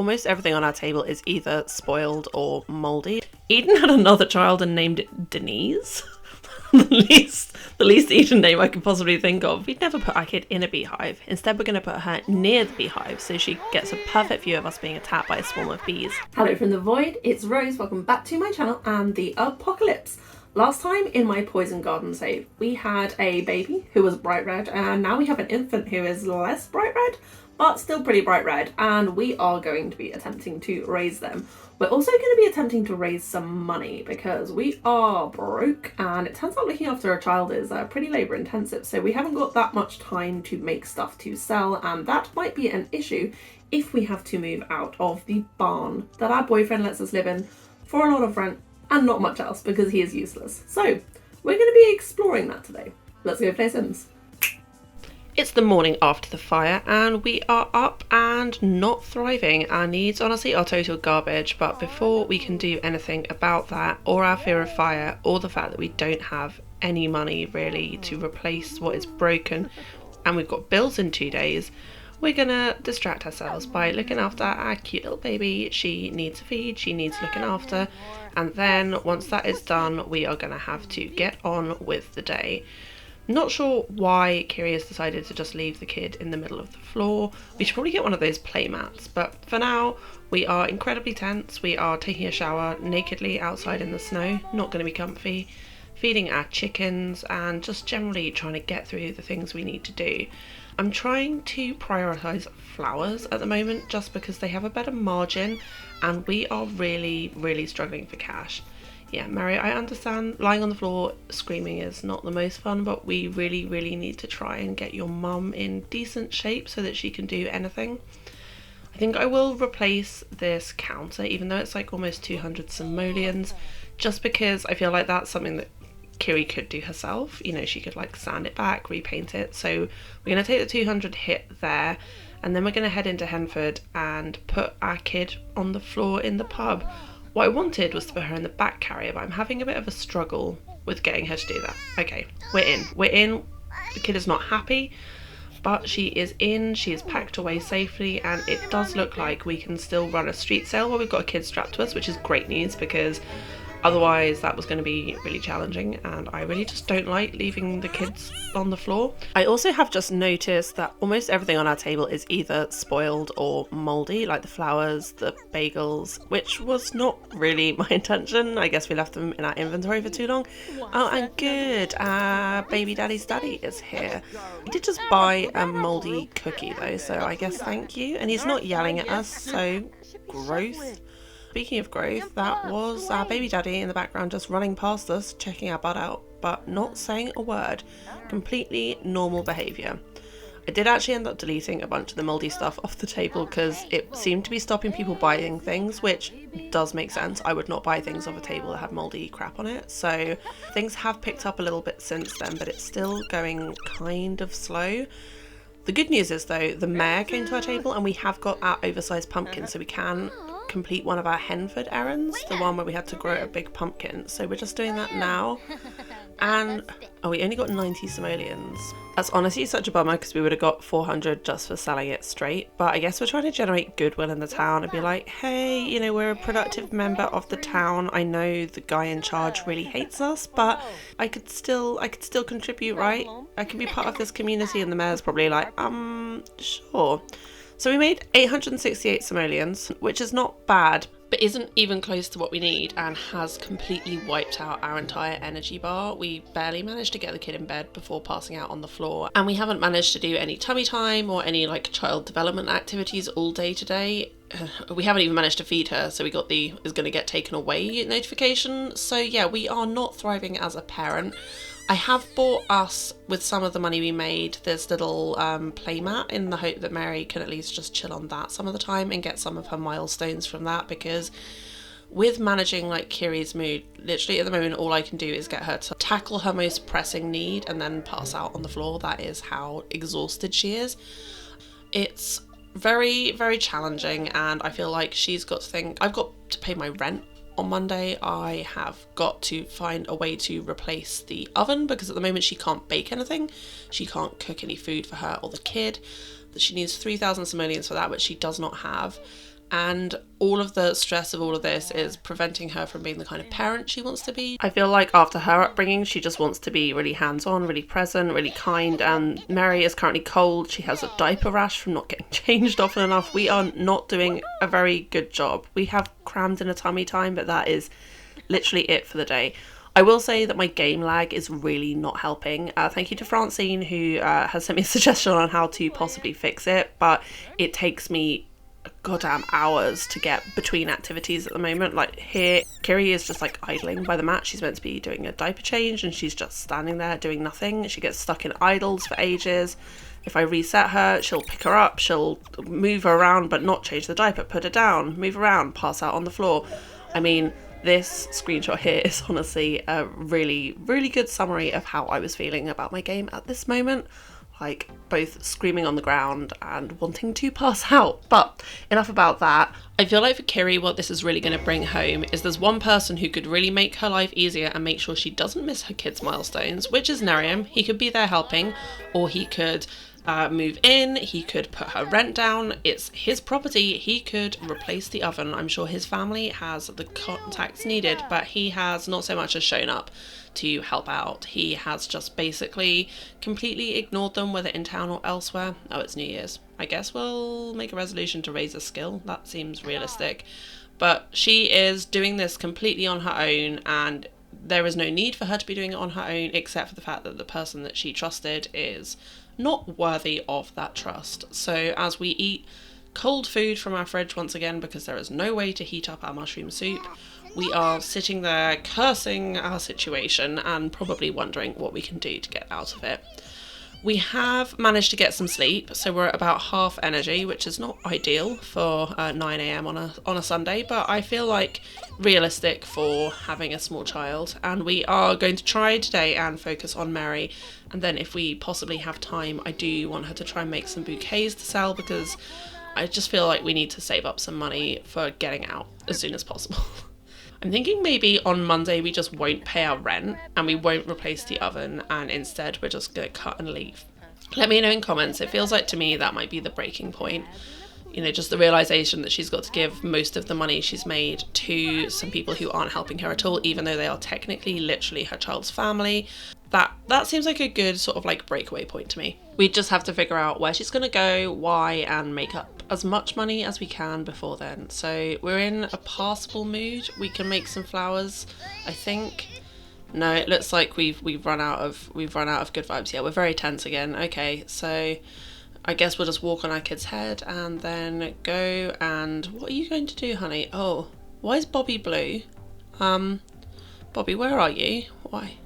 almost everything on our table is either spoiled or mouldy. Eden had another child and named it Denise. the least Eden name I could possibly think of. We'd never put our kid in a beehive. Instead, we're going to put her near the beehive so she gets a perfect view of us being attacked by a swarm of bees. Hello from the void, it's Rose. Welcome back to my channel and the apocalypse. Last time in my poison garden save, we had a baby who was bright red, and now we have an infant who is less bright red, but still pretty bright red, and we are going to be attempting to raise them. We're also going to be attempting to raise some money because we are broke, and it turns out looking after a child is pretty labour intensive, so we haven't got that much time to make stuff to sell, and that might be an issue if we have to move out of the barn that our boyfriend lets us live in for a lot of rent and not much else because he is useless. So we're going to be exploring that today. Let's go play Sims. It's the morning after the fire and we are up and not thriving. Our needs honestly are total garbage, but before we can do anything about that or our fear of fire or the fact that we don't have any money really to replace what is broken and we've got bills in 2 days, we're gonna distract ourselves by looking after our cute little baby. She needs a feed, she needs looking after, and then once that is done we are gonna have to get on with the day. Not sure why Kiri has decided to just leave the kid in the middle of the floor. We should probably get one of those play mats, but for now we are incredibly tense. We are taking a shower nakedly outside in the snow, not going to be comfy, feeding our chickens and just generally trying to get through the things we need to do. I'm trying to prioritise flowers at the moment just because they have a better margin and we are really struggling for cash. Yeah, Mary, I understand lying on the floor screaming is not the most fun, but we really need to try and get your mum in decent shape so that she can do anything. I think I will replace this counter, even though it's like almost 200 simoleons, just because I feel like that's something that Kiri could do herself. You know, she could like sand it back, repaint it. So we're going to take the 200 hit there, and then we're going to head into Henford and put our kid on the floor in the pub. What I wanted was to put her in the back carrier, but I'm having a bit of a struggle with getting her to do that. Okay, we're in. The kid is not happy, but she is in. She is packed away safely, and it does look like we can still run a street sale while we've got a kid strapped to us, which is great news because otherwise that was going to be really challenging, and I really just don't like leaving the kids on the floor. I also have just noticed that almost everything on our table is either spoiled or mouldy, like the flowers, the bagels, which was not really my intention. I guess we left them in our inventory for too long. Oh, and good, baby daddy's daddy is here. He did just buy a mouldy cookie though, so I guess thank you. And he's not yelling at us, so growth. Speaking of growth, that was our baby daddy in the background just running past us, checking our butt out, but not saying a word. Completely normal behaviour. I did actually end up deleting a bunch of the mouldy stuff off the table because it seemed to be stopping people buying things, which does make sense. I would not buy things off a table that have mouldy crap on it. So things have picked up a little bit since then, but it's still going kind of slow. The good news is though, the mayor came to our table and we have got our oversized pumpkin, so we can complete one of our Henford errands, the one where we had to grow a big pumpkin. So we're just doing that now. And we only got 90 simoleons. That's honestly such a bummer because we would have got 400 just for selling it straight. But I guess we're trying to generate goodwill in the town and be like, hey, you know, we're a productive member of the town. I know the guy in charge really hates us, but I could still contribute, right? I can be part of this community. And the mayor's probably like, sure. So we made 868 simoleons, which is not bad, but isn't even close to what we need and has completely wiped out our entire energy bar. We barely managed to get the kid in bed before passing out on the floor, and we haven't managed to do any tummy time or any like child development activities all day today. We haven't even managed to feed her, so we got the is going to get taken away notification. So yeah, we are not thriving as a parent. I have bought us, with some of the money we made, this little playmat in the hope that Mary can at least just chill on that some of the time and get some of her milestones from that, because with managing like Kiri's mood, literally at the moment all I can do is get her to tackle her most pressing need and then pass out on the floor. That is how exhausted she is. It's very challenging, and I feel like she's got to think, I've got to pay my rent on Monday. I have got to find a way to replace the oven because at the moment she can't bake anything. She can't cook any food for her or the kid. She needs 3,000 simoleons for that, which she does not have. And all of the stress of all of this is preventing her from being the kind of parent she wants to be. I feel like after her upbringing, she just wants to be really hands-on, really present, really kind. And Mary is currently cold. She has a diaper rash from not getting changed often enough. We are not doing a very good job. We have crammed in a tummy time, but that is literally it for the day. I will say that my game lag is really not helping. Thank you to Francine, who has sent me a suggestion on how to possibly fix it, but it takes me goddamn hours to get between activities at the moment. Like here, Kiri is just like idling by the mat. She's meant to be doing a diaper change and she's just standing there doing nothing. She gets stuck in idles for ages. If I reset her, she'll pick her up, she'll move her around but not change the diaper, put her down, move around, pass out on the floor. I mean, this screenshot here is honestly a really, really good summary of how I was feeling about my game at this moment. Like both screaming on the ground and wanting to pass out. But enough about that. I feel like for Kiri, what this is really going to bring home is there's one person who could really make her life easier and make sure she doesn't miss her kids' milestones, which is Nerium. He could be there helping, or he could move in, he could put her rent down. It's his property. He could replace the oven. I'm sure his family has the contacts needed, but he has not so much as shown up to help out. He has just basically completely ignored them, whether in town or elsewhere. Oh, it's New Year's. I guess we'll make a resolution to raise a skill. That seems realistic. But she is doing this completely on her own, and there is no need for her to be doing it on her own, except for the fact that the person that she trusted is not worthy of that trust. So as we eat cold food from our fridge once again, because there is no way to heat up our mushroom soup, we are sitting there cursing our situation and probably wondering what we can do to get out of it. We have managed to get some sleep, so we're at about half energy, which is not ideal for 9 a.m. on a Sunday, but I feel like realistic for having a small child. And we are going to try today and focus on Mary, and then if we possibly have time, I do want her to try and make some bouquets to sell, because I just feel like we need to save up some money for getting out as soon as possible. I'm thinking maybe on Monday we just won't pay our rent and we won't replace the oven, and instead we're just going to cut and leave. Let me know in comments. It feels like to me that might be the breaking point. You know, just the realisation that she's got to give most of the money she's made to some people who aren't helping her at all, even though they are technically literally her child's family. That seems like a good sort of like breakaway point to me. We just have to figure out where she's going to go, why, and make up as much money as we can before then. So we're in a passable mood. We can make some flowers, I think. No, it looks like we've run out of good vibes. Yeah, we're very tense again. Okay, so I guess we'll just walk on our kid's head and then go. And what are you going to do, honey? Oh, why is Bobby blue? Bobby, where are you? Why?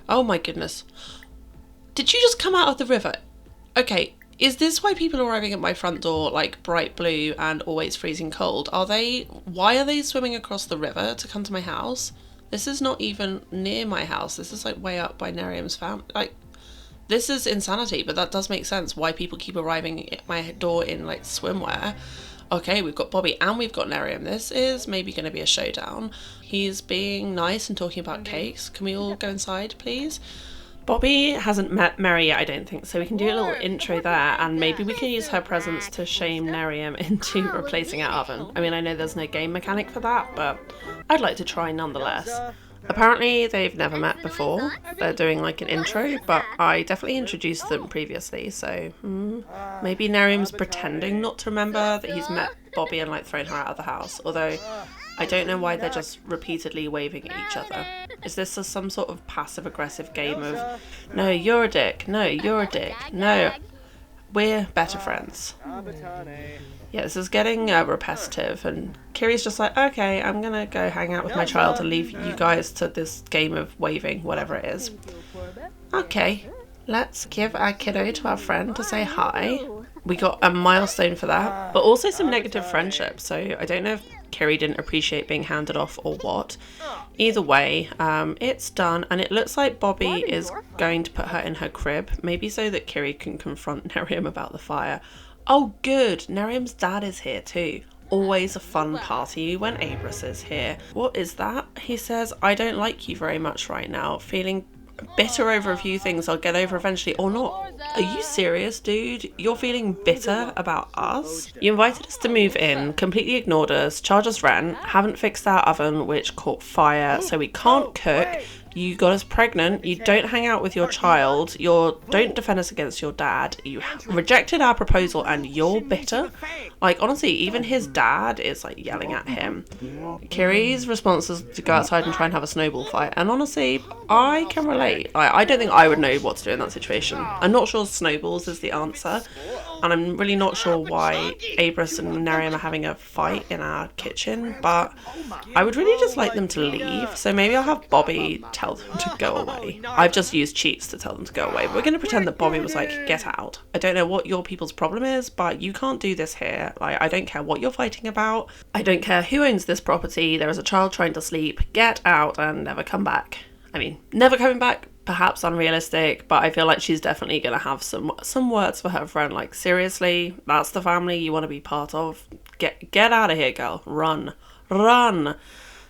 Oh my goodness. Did you just come out of the river? Okay, is this why people are arriving at my front door like bright blue and always freezing cold? Why are they swimming across the river to come to my house? This is not even near my house. This is like way up by Nerium's family. Like, this is insanity, but that does make sense why people keep arriving at my door in like swimwear. Okay, we've got Bobby and we've got Nerium. This is maybe going to be a showdown. He's being nice and talking about cakes. Can we all go inside, please? Bobby hasn't met Mary yet, I don't think, so we can do a little intro there, and maybe we can use her presence to shame Nerium into replacing our oven. I mean, I know there's no game mechanic for that, but I'd like to try nonetheless. Apparently they've never met before. They're doing like an intro, but I definitely introduced them previously, so maybe Nerium's pretending not to remember that he's met Bobby and like thrown her out of the house, although I don't know why they're just repeatedly waving at each other. Is this some sort of passive-aggressive game of, no, you're a dick, no, you're a dick, no, we're better friends? Yeah, this is getting repetitive, and Kiri's just like, okay, I'm gonna go hang out with my child and leave you guys to this game of waving, whatever it is. Okay, let's give our kiddo to our friend to say hi. We got a milestone for that, but also some negative friendship, so I don't know if Kiri didn't appreciate being handed off or what. Either way, it's done, and it looks like Bobby is going to put her in her crib, maybe so that Kiri can confront Nerium about the fire. Oh good, Nerium's dad is here too. Always a fun party when Abris is here. What is that? He says, I don't like you very much right now. Feeling bitter over a few things I'll get over eventually or not. Are you serious, dude? You're feeling bitter about us? You invited us to move in, completely ignored us, charged us rent, haven't fixed our oven which caught fire, so we can't cook. You got us pregnant, you don't hang out with your child, you don't defend us against your dad, you rejected our proposal and you're bitter? Like, honestly, even his dad is like yelling at him. Kiri's response is to go outside and try and have a snowball fight, and honestly, I can relate. I don't think I would know what to do in that situation. I'm not sure snowballs is the answer, and I'm really not sure why Abris and Nerium are having a fight in our kitchen, but I would really just like them to leave, so maybe I'll have Bobby tell them to go away. I've just used cheats to tell them to go away. We're going to pretend that Bobby was like, get out. I don't know what your people's problem is, but you can't do this here. Like, I don't care what you're fighting about. I don't care who owns this property. There is a child trying to sleep. Get out and never come back. I mean, never coming back, perhaps unrealistic, but I feel like she's definitely going to have some words for her friend. Like, seriously, that's the family you want to be part of. Get out of here, girl. Run.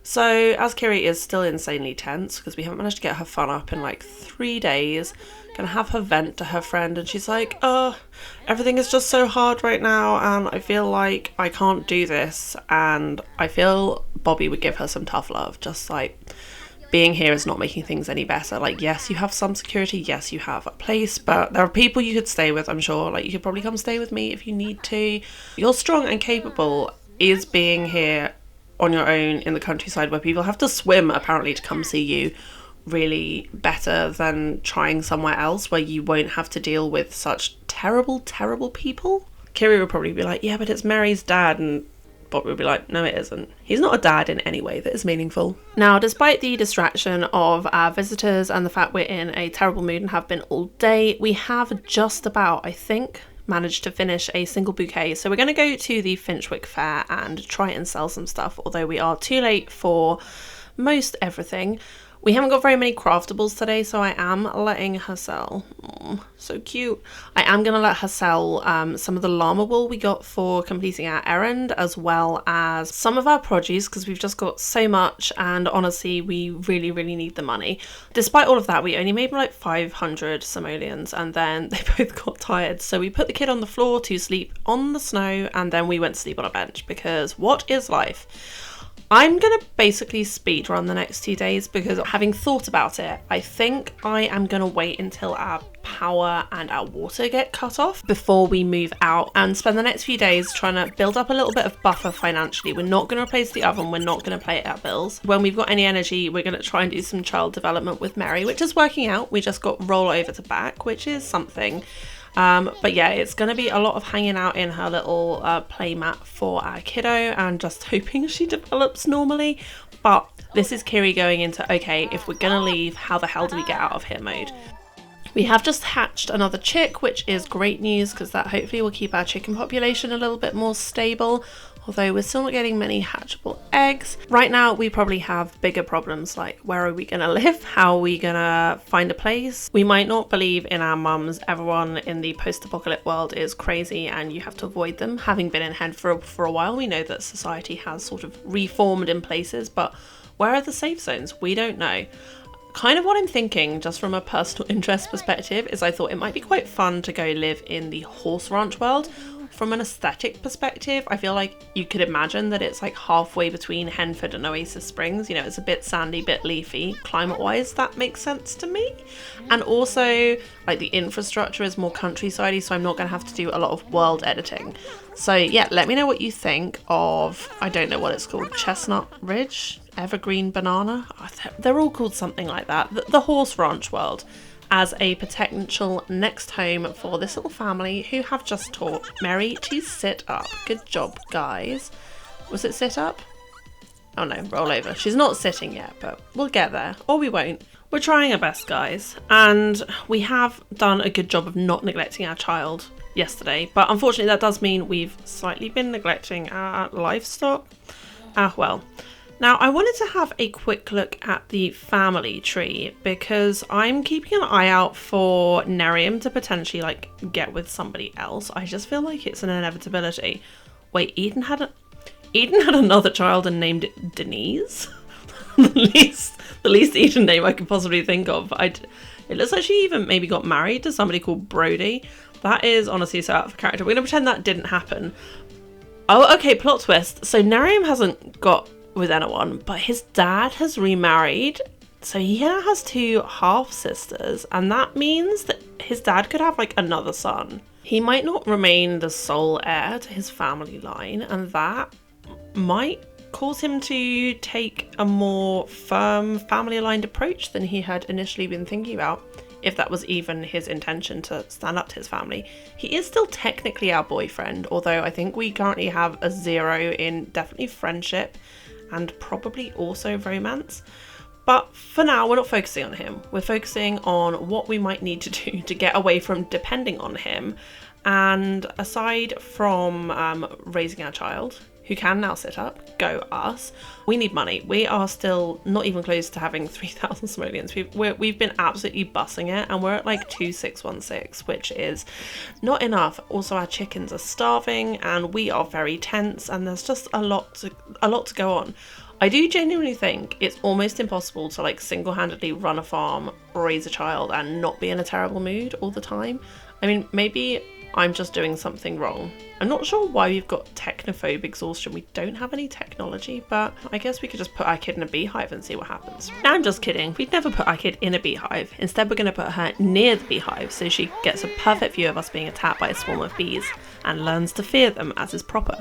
So, as Kiri is still insanely tense, because we haven't managed to get her fun up in like 3 days, gonna have her vent to her friend, and she's like, oh, everything is just so hard right now, and I feel like I can't do this, and I feel Bobby would give her some tough love, just like, being here is not making things any better. Like, yes, you have some security, yes, you have a place, but there are people you could stay with, I'm sure. Like, you could probably come stay with me if you need to. You're strong and capable. Is being here on your own in the countryside where people have to swim apparently to come see you really better than trying somewhere else where you won't have to deal with such terrible people? Kiri would probably be like, yeah, but it's Mary's dad, and Bob would be like, no, it isn't. He's not a dad in any way that is meaningful. Now, despite the distraction of our visitors and the fact we're in a terrible mood and have been all day, we have just about, I think, managed to finish a single bouquet. So we're going to go to the Finchwick Fair and try and sell some stuff, although we are too late for most everything. We haven't got very many craftables today, so I am letting her sell. So cute. I am going to let her sell some of the llama wool we got for completing our errand, as well as some of our produce, because we've just got so much, and honestly, we really need the money. Despite all of that, we only made like 500 simoleons, and then they both got tired. So we put the kid on the floor to sleep on the snow, and then we went to sleep on a bench, because what is life? I'm going to basically speedrun the next 2 days because having thought about it, I think I am going to wait until our power and our water get cut off before we move out and spend the next few days trying to build up a little bit of buffer financially. We're not going to replace the oven. We're not going to pay our bills. When we've got any energy, we're going to try and do some child development with Mary, which is working out. We just got roll over to back, which is something. But yeah, it's going to be a lot of hanging out in her little play mat for our kiddo and just hoping she develops normally. But this is Kiri going into, okay, if we're going to leave, how the hell do we get out of here mode? We have just hatched another chick, which is great news because that hopefully will keep our chicken population a little bit more stable. Although we're still not getting many hatchable eggs. Right now, we probably have bigger problems like where are we going to live? How are we going to find a place? We might not believe in our mums. Everyone in the post-apocalyptic world is crazy and you have to avoid them. Having been in Hen for a while, we know that society has sort of reformed in places, but where are the safe zones? We don't know. Kind of what I'm thinking, just from a personal interest perspective, is I thought it might be quite fun to go live in the horse ranch world. From an aesthetic perspective, I feel like you could imagine that it's like halfway between Henford and Oasis Springs. You know, it's a bit sandy, bit leafy. Climate-wise, that makes sense to me. And also, like, the infrastructure is more countryside-y, so I'm not going to have to do a lot of world editing. So yeah, let me know what you think of, I don't know what it's called, Chestnut Ridge? Evergreen Banana? Oh, they're all called something like that. The horse ranch world. As a potential next home for this little family who have just taught Mary to sit up. Good job, guys. Was it sit up? Oh no, roll over. She's not sitting yet, but we'll get there. Or we won't. We're trying our best, guys. And we have done a good job of not neglecting our child yesterday. But unfortunately, that does mean we've slightly been neglecting our livestock. Well. Now, I wanted to have a quick look at the family tree because I'm keeping an eye out for Nerium to potentially, like, get with somebody else. I just feel like it's an inevitability. Wait, Eden had another child and named it Denise? the least Eden name I could possibly think of. It looks like she even maybe got married to somebody called Brody. That is honestly so out of character. We're going to pretend that didn't happen. Oh, okay, plot twist. So Nerium hasn't got with anyone, but his dad has remarried. So he now has 2 half-sisters, and that means that his dad could have like another son. He might not remain the sole heir to his family line, and that might cause him to take a more firm family-aligned approach than he had initially been thinking about, if that was even his intention to stand up to his family. He is still technically our boyfriend, although I think we currently have a 0 in definitely friendship and probably also romance. But for now, we're not focusing on him. We're focusing on what we might need to do to get away from depending on him. And aside from raising our child, who can now sit up, go us, we need money. We are still not even close to having 3,000 simoleons. We've been absolutely bussing it, and we're at like 2,616, which is not enough. Also, our chickens are starving, and we are very tense, and there's just a lot to go on. I do genuinely think it's almost impossible to like single-handedly run a farm, raise a child, and not be in a terrible mood all the time. I mean, maybe I'm just doing something wrong. I'm not sure why we've got technophobe exhaustion. We don't have any technology, but I guess we could just put our kid in a beehive and see what happens. Now, I'm just kidding. We'd never put our kid in a beehive. Instead, we're going to put her near the beehive so she gets a perfect view of us being attacked by a swarm of bees and learns to fear them as is proper.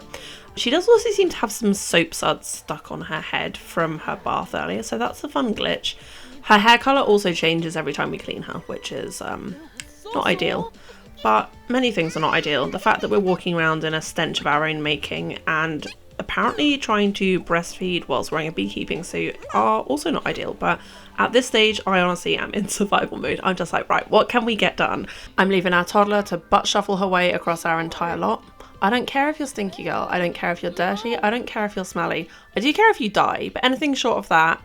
She does also seem to have some soap suds stuck on her head from her bath earlier, so that's a fun glitch. Her hair colour also changes every time we clean her, which is not ideal. But many things are not ideal. The fact that we're walking around in a stench of our own making and apparently trying to breastfeed whilst wearing a beekeeping suit are also not ideal. But at this stage, I honestly am in survival mode. I'm just like, right, what can we get done? I'm leaving our toddler to butt shuffle her way across our entire lot. I don't care if you're stinky, girl. I don't care if you're dirty. I don't care if you're smelly. I do care if you die, but anything short of that,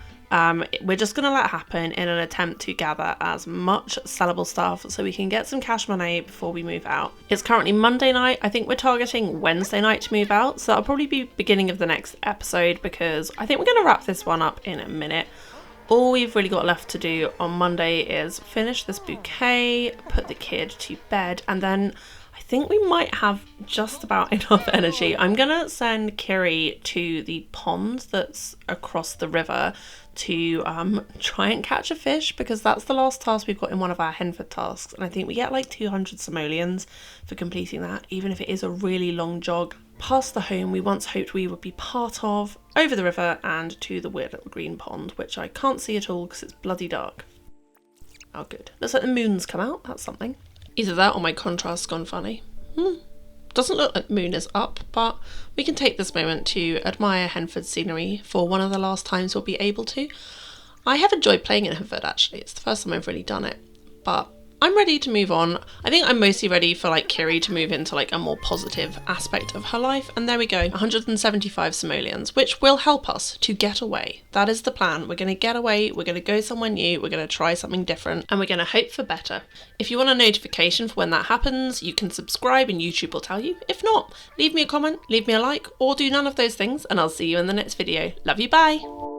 we're just going to let happen in an attempt to gather as much sellable stuff so we can get some cash money before we move out. It's currently Monday night. I think we're targeting Wednesday night to move out, so that'll probably be beginning of the next episode because I think we're going to wrap this one up in a minute. All we've really got left to do on Monday is finish this bouquet, put the kid to bed, and then I think we might have just about enough energy. I'm going to send Kiri to the pond that's across the river to try and catch a fish because that's the last task we've got in one of our Henford tasks. And I think we get like 200 simoleons for completing that, even if it is a really long jog past the home we once hoped we would be part of, over the river and to the weird little green pond, which I can't see at all because it's bloody dark. Oh, good. Looks like the moon's come out. That's something. Either that or my contrast's gone funny. Doesn't look like the moon is up, but we can take this moment to admire Henford scenery for one of the last times we'll be able to. I have enjoyed playing in Henford actually. It's the first time I've really done it, but I'm ready to move on. I think I'm mostly ready for like Kiri to move into like a more positive aspect of her life. And there we go, 175 simoleons, which will help us to get away. That is the plan. We're going to get away. We're going to go somewhere new. We're going to try something different and we're going to hope for better. If you want a notification for when that happens, you can subscribe and YouTube will tell you. If not, leave me a comment, leave me a like, or do none of those things and I'll see you in the next video. Love you, bye.